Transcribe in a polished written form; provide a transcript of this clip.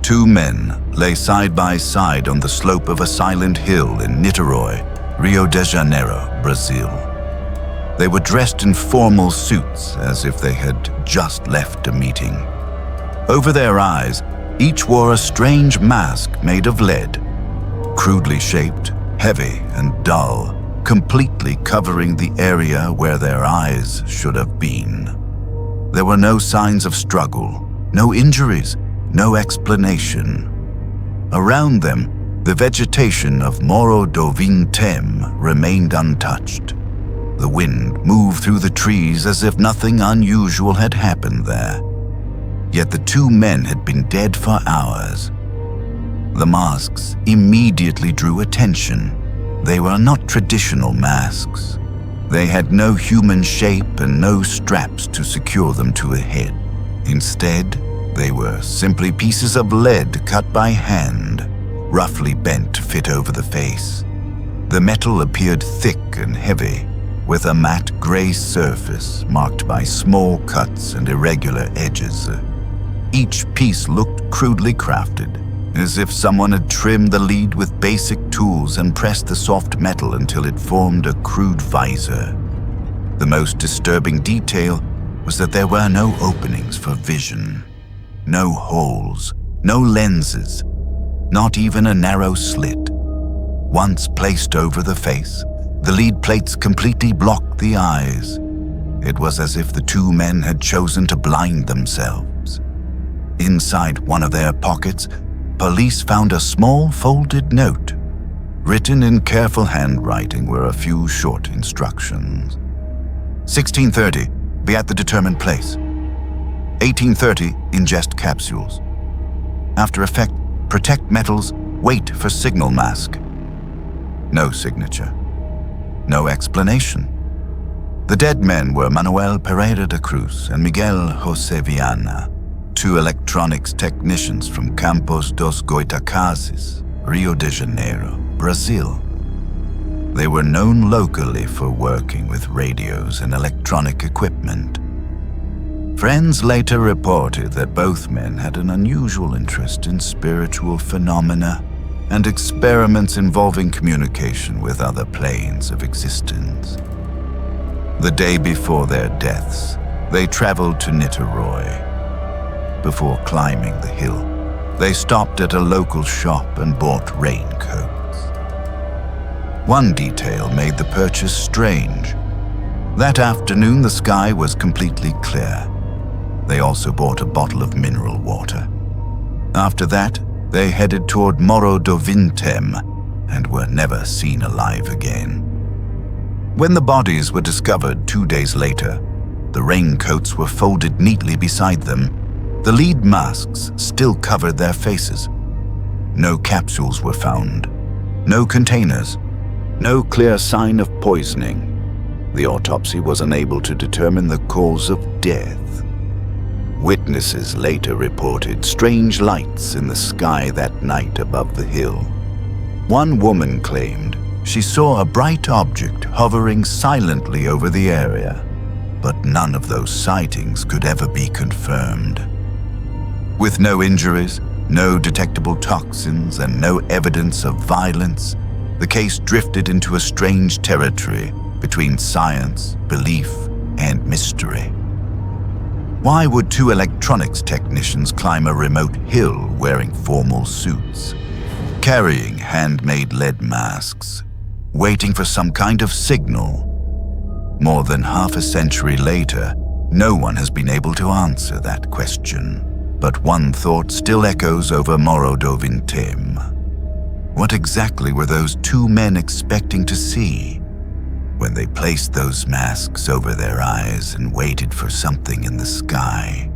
Two men lay side by side on the slope of a silent hill in Niterói, Rio de Janeiro, Brazil. They were dressed in formal suits as if they had just left a meeting. Over their eyes, each wore a strange mask made of lead, crudely shaped, heavy and dull, completely covering the area where their eyes should have been. There were no signs of struggle, no injuries, no explanation. Around them, the vegetation of Morro do Vintém remained untouched. The wind moved through the trees as if nothing unusual had happened there. Yet the two men had been dead for hours. The masks immediately drew attention. They were not traditional masks. They had no human shape and no straps to secure them to a head. Instead, they were simply pieces of lead cut by hand, roughly bent to fit over the face. The metal appeared thick and heavy, with a matte gray surface marked by small cuts and irregular edges. Each piece looked crudely crafted, as if someone had trimmed the lead with basic tools and pressed the soft metal until it formed a crude visor. The most disturbing detail was that there were no openings for vision. No holes, no lenses, not even a narrow slit. Once placed over the face, the lead plates completely blocked the eyes. It was as if the two men had chosen to blind themselves. Inside one of their pockets, police found a small folded note. Written in careful handwriting were a few short instructions. 16:30, be at the determined place. 18:30, ingest capsules. After effect, protect metals, wait for signal mask. No signature. No explanation. The dead men were Manuel Pereira da Cruz and Miguel José Viana, two electronics technicians from Campos dos Goitacazes, Rio de Janeiro, Brazil. They were known locally for working with radios and electronic equipment. Friends later reported that both men had an unusual interest in spiritual phenomena and experiments involving communication with other planes of existence. The day before their deaths, they traveled to Niterói. Before climbing the hill, they stopped at a local shop and bought raincoats. One detail made the purchase strange. That afternoon, the sky was completely clear. They also bought a bottle of mineral water. After that, they headed toward Morro do Vintém and were never seen alive again. When the bodies were discovered 2 days later, the raincoats were folded neatly beside them. The lead masks still covered their faces. No capsules were found, no containers, no clear sign of poisoning. The autopsy was unable to determine the cause of death. Witnesses later reported strange lights in the sky that night above the hill. One woman claimed she saw a bright object hovering silently over the area, but none of those sightings could ever be confirmed. With no injuries, no detectable toxins, and no evidence of violence, the case drifted into a strange territory between science, belief, and mystery. Why would two electronics technicians climb a remote hill wearing formal suits, carrying handmade lead masks, waiting for some kind of signal? More than half a century later, no one has been able to answer that question. But one thought still echoes over Morro do Vintém. What exactly were those two men expecting to see when they placed those masks over their eyes and waited for something in the sky?